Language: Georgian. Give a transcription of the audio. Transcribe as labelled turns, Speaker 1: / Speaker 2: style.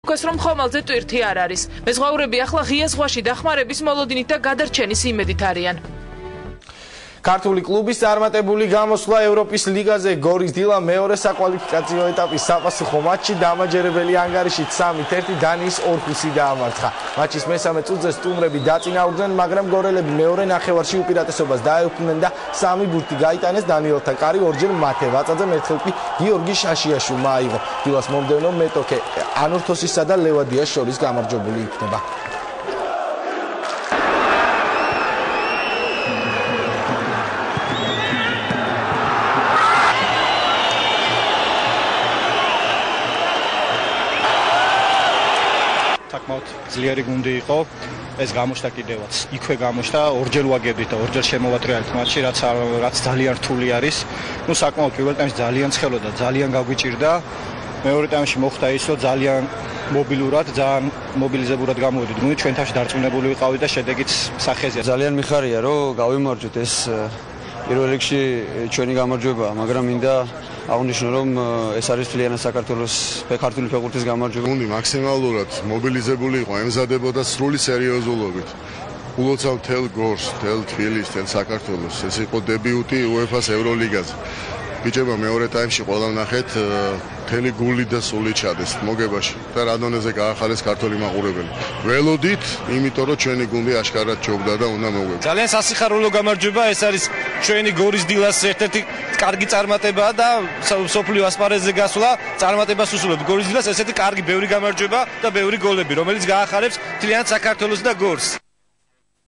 Speaker 1: რომ ხომალდზე ტვირთი არ არის. მეზღვაურები ახლა ღია ზღვაში დახმარების მოლოდინით და გადარჩენის იმედით არიან.
Speaker 2: ქართული კლუბის წარმატებული გამოსვლა ევროპის ლიგაზე გორის დილა მეორე საკვალიფიკაციო ეტაპის საპასუხო მატჩი დამაჯერებელი ანგარიშით 3-1 დანიის ორხუსი დაამარცხა. მატჩის მესამე წუთზე სტუმრები დაწინაურდნენ, მაგრამ გორელები მეორე ნახევარში უპირატესობას დაეუფლნენ და 3 ბურთი გაიტანეს. დანიელთა კარი ორჯერ მათე ვაწაძემ, ერთხელ კი გიორგი შაშიაშვილმა აიღო. დილას მომდევნო მეტოქე ანურთოსისა და ლევადიას შორის გამარჯვებული იქნება.
Speaker 3: საკმაოდ ძლიერი გუნდი იყო, ეს გამოჩნდა კიდევაც. იქვე გამოჩნდა, ორჯერ ვაგებდით და ორჯერ შემოვატრიალეთ მატჩი, რაც ძალიან რთული არის. საკმაოდ პირველ ტაიმში ძალიან ცხელო და ძალიან გაგვიჭირდა. მეორე ტაიმში მოხდა ის, რომ ძალიან მობილურად, ძალიან მობილიზებურად გამოვედით. გუნდი ჩვენ თავში დარწმუნებული ვიყავით და შედეგიც სახეზეა.
Speaker 4: ძალიან მიხარია, რომ გავიმარჯვეთ, ეს პირველ რიგში ჩვენი გამარჯვებაა, მაგრამ მინდა აღნიშნო, რომ ეს არის მთლიანად საქართველოს ქართული ფეხბურთის გამარჯვება.
Speaker 5: გუნდი მაქსიმალურად მობილიზებული იყო, ემზადებოდა სრული სერიოზულობით. ულოცავ მთელ გორს, მთელ თბილისს, მთელ საქართველოს. ეს იყო დებიუტი UEFA-ს ევროლიგაზე. ბიჭებო, მეორე ტაიმში ყველა ვნახეთ, მთელი გული და სული ჩადეს მოგებაში და რა დონეზე გაახარეს ქართული მაყურებელი. ველოდით, იმიტომ რომ ჩვენი გუნდი აშკარად ჯობდა და უნდა მოვიგო.
Speaker 3: ძალიან სასიხარულო გამარჯვება, ეს არის ჩვენი გორის დილას ერთ-ერთი კარგი წარმატებაა და სოფლიო ასპარეზზე გასვლა წარმატებას უსურვებთ. გორის დილას ესეთი კარგი ბევრი გამარჯვება და ბევრი გოლები, რომელიც გაახარებს მთლიანად საქართველოს და გორს.